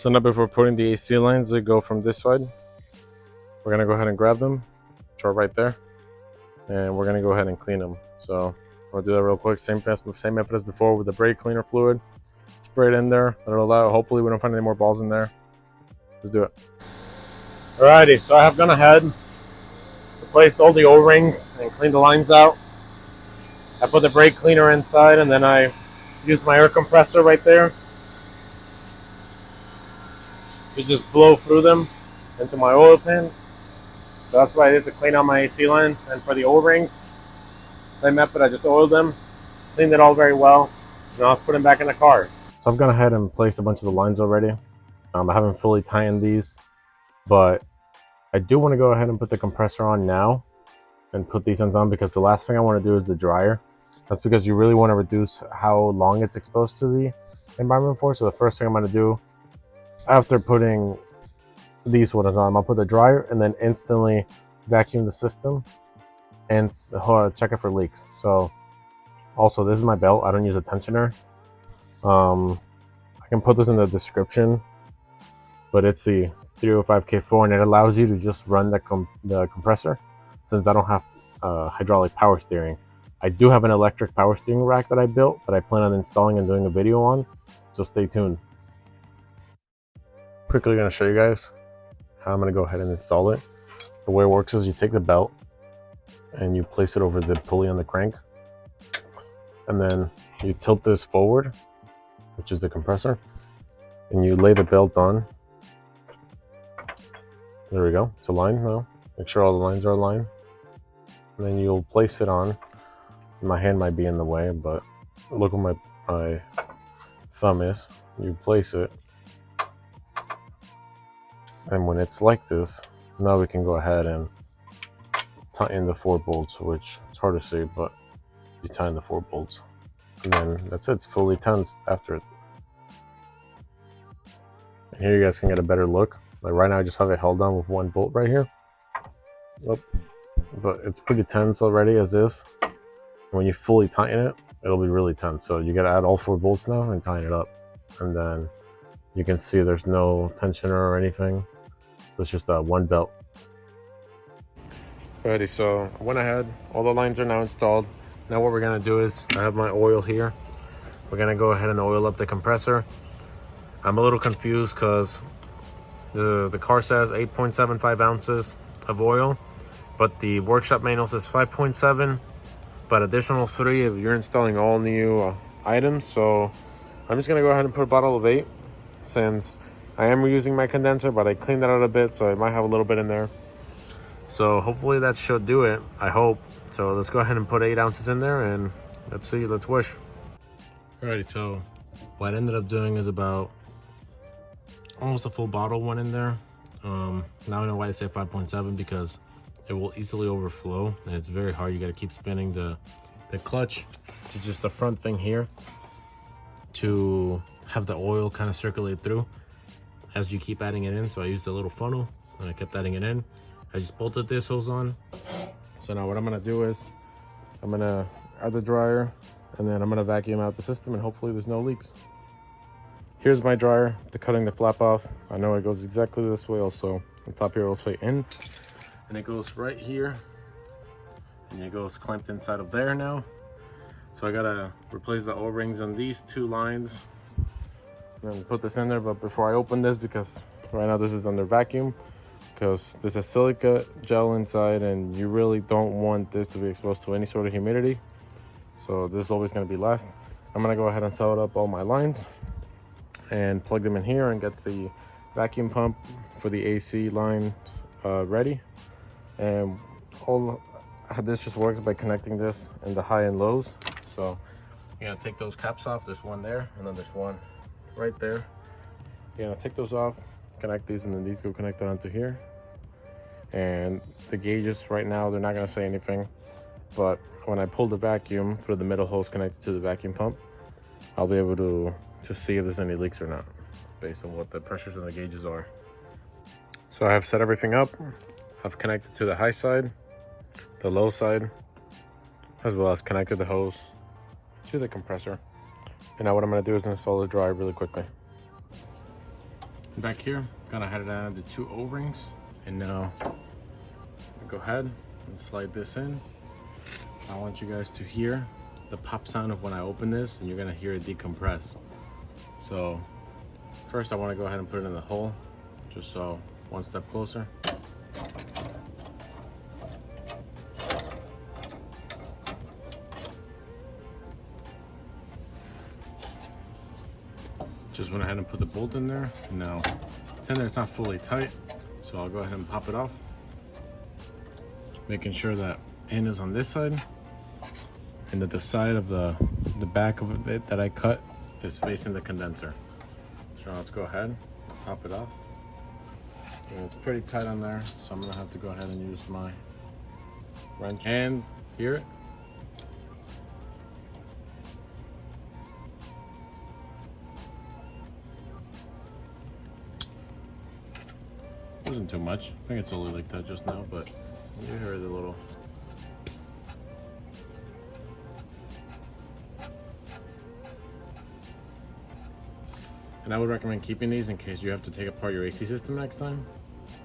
So now before putting the AC lines, they go from this side. We're gonna go ahead and grab them, throw right there, and we're gonna go ahead and clean them. So we'll do that real quick. Same method as before with the brake cleaner fluid. Spray it in there. That'll allow. Hopefully we don't find any more balls in there. Let's do it. Alrighty, so I have gone ahead, replaced all the O-rings and cleaned the lines out. I put the brake cleaner inside, and then I used my air compressor right there to just blow through them into my oil pan. So that's what I did to clean out my AC lines. And for the O-rings, same method. I just oiled them, cleaned it all very well. Now let's put them back in the car. So I've gone ahead and placed a bunch of the lines already. I haven't fully tightened these, but I do want to go ahead and put the compressor on now and put these ends on, because the last thing I want to do is the dryer. That's because you really want to reduce how long it's exposed to the environment for. So the first thing I'm going to do after putting these ones on, I'll put the dryer and then instantly vacuum the system and check it for leaks. So also, this is my belt. I don't use a tensioner. I can put this in the description, but it's the 305K4, and it allows you to just run the compressor, since I don't have hydraulic power steering. I do have an electric power steering rack that I built that I plan on installing and doing a video on, so stay tuned. Quickly going to show you guys how I'm going to go ahead and install it. The way it works is you take the belt and you place it over the pulley on the crank, and then you tilt this forward, which is the compressor, and you lay the belt on. There we go, it's aligned now. Make sure all the lines are aligned, and then you'll place it on. My hand might be in the way, but look where my thumb is. You place it, and when it's like this, now we can go ahead and tighten the 4 bolts, which it's hard to see, but you tighten the 4 bolts, and then that's it. It's fully tensed after it. And here you guys can get a better look. Like right now I just have it held on with 1 bolt right here. Oh, but it's pretty tense already as is. When you fully tighten it, it'll be really tense. So you gotta add all 4 bolts now and tighten it up. And then you can see there's no tensioner or anything. It's just a 1 belt. Alrighty, so I went ahead. All the lines are now installed. Now what we're gonna do is, I have my oil here. We're gonna go ahead and oil up the compressor. I'm a little confused because the car says 8.75 ounces of oil, but the workshop manual says 5.7, but additional 3 if you're installing all new items. So I'm just gonna go ahead and put a bottle of 8, since I am reusing my condenser, but I cleaned that out a bit, so I might have a little bit in there. So hopefully that should do it, I hope. So let's go ahead and put 8 ounces in there, and let's see, let's wish. Alrighty, so what I ended up doing is about almost a full bottle went in there. Now I know why I say 5.7, because it will easily overflow, and it's very hard. You got to keep spinning the clutch, which is just the front thing here, to have the oil kind of circulate through as you keep adding it in. So I used a little funnel and I kept adding it in. I just bolted this hose on. So now what I'm gonna do is I'm gonna add the dryer, and then I'm gonna vacuum out the system, and hopefully there's no leaks. Here's my dryer to cutting the flap off. I know it goes exactly this way. Also the top here will say in, and it goes right here, and it goes clamped inside of there now. So I gotta replace the O-rings on these 2 lines and put this in there. But before I open this, because right now this is under vacuum, because there's a silica gel inside, and you really don't want this to be exposed to any sort of humidity. So this is always going to be last. I'm going to go ahead and solder up all my lines and plug them in here, and get the vacuum pump for the AC lines ready. And all this just works by connecting this in the high and lows. So you're going to take those caps off. There's one there, and then there's one right there. You're going to take those off, connect these, and then these go connected onto here. And the gauges right now, they're not going to say anything, but when I pull the vacuum through the middle hose connected to the vacuum pump, I'll be able to see if there's any leaks or not, based on what the pressures and the gauges are. So I have set everything up. I've connected to the high side, the low side, as well as connected the hose to the compressor. And now what I'm going to do is install the dryer really quickly. Back here, gonna head down the 2 O-rings, and now go ahead and slide this in. I want you guys to hear the pop sound of when I open this, and you're gonna hear it decompress. So first I want to go ahead and put it in the hole, just so one step closer. Just went ahead and put the bolt in there, and now it's in there, it's not fully tight, so I'll go ahead and pop it off, making sure that end is on this side and that the side of the back of it that I cut is facing the condenser. So let's go ahead, pop it off. And it's pretty tight on there, so I'm gonna have to go ahead and use my wrench and hear it. Wasn't too much. I think it's only like that just now, but you hear the little psst. And I would recommend keeping these in case you have to take apart your AC system next time,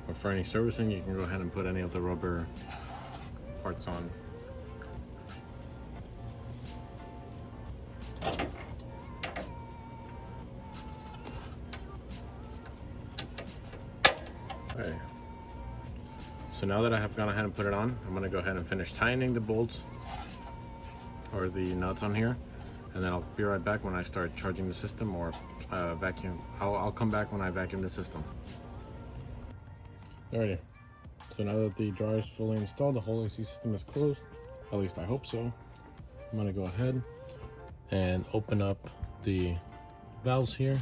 or for any servicing. You can go ahead and put any of the rubber parts on. Okay. So now that I have gone ahead and put it on, I'm gonna go ahead and finish tightening the bolts or the nuts on here, and then I'll be right back when I start charging the system or vacuum. I'll come back when I vacuum the system. Alrighty. So now that the dryer is fully installed, the whole AC system is closed. At least I hope so. I'm gonna go ahead and open up the valves here.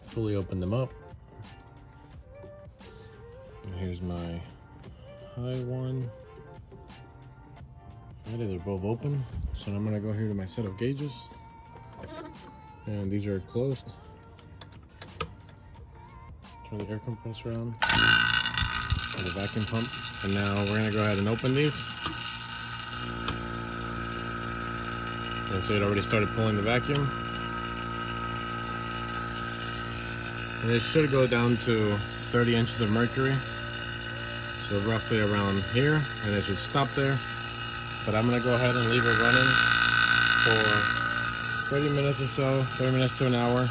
Fully open them up. And here's my high one. Alrighty, they're both open. So now I'm gonna go here to my set of gauges. And these are closed. Turn the air compressor on. And the vacuum pump. And now we're gonna go ahead and open these. And so it already started pulling the vacuum. And it should go down to 30 inches of mercury. So roughly around here, and it should stop there. But I'm gonna go ahead and leave it running for 30 minutes or so, 30 minutes to an hour.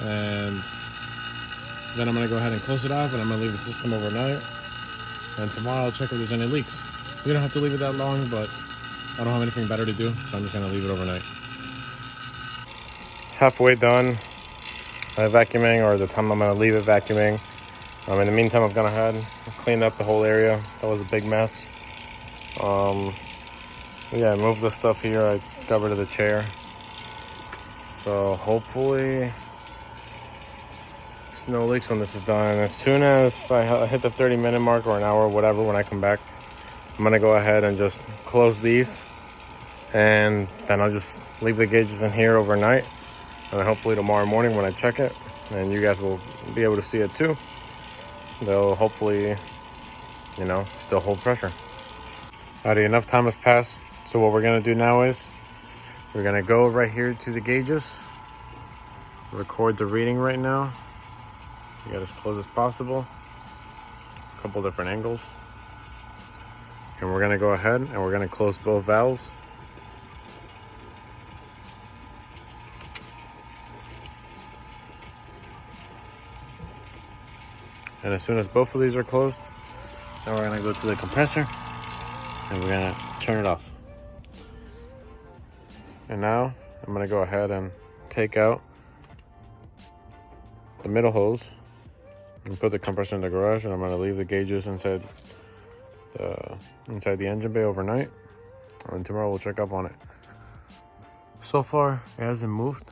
And then I'm gonna go ahead and close it off, and I'm gonna leave the system overnight. And tomorrow I'll check if there's any leaks. You don't have to leave it that long, but I don't have anything better to do, so I'm just gonna leave it overnight. It's halfway done vacuuming, or the time I'm gonna leave it vacuuming. In the meantime, I've gone ahead and cleaned up the whole area. That was a big mess. Yeah, I moved the stuff here. I got rid of the chair. So hopefully there's no leaks when this is done. As soon as I hit the 30-minute mark or an hour, whatever, when I come back, I'm gonna go ahead and just close these, and then I'll just leave the gauges in here overnight, and then hopefully tomorrow morning when I check it, and you guys will be able to see it too, they'll hopefully, you know, still hold pressure. Alrighty, enough time has passed. So what we're gonna do now is we're gonna go right here to the gauges, record the reading right now. You got as close as possible, a couple different angles. And we're gonna go ahead and we're gonna close both valves. And as soon as both of these are closed, then we're gonna go to the compressor and we're gonna turn it off. And now I'm gonna go ahead and take out the middle hose and put the compressor in the garage, and I'm gonna leave the gauges inside the engine bay overnight, and tomorrow we'll check up on it. So far it hasn't moved.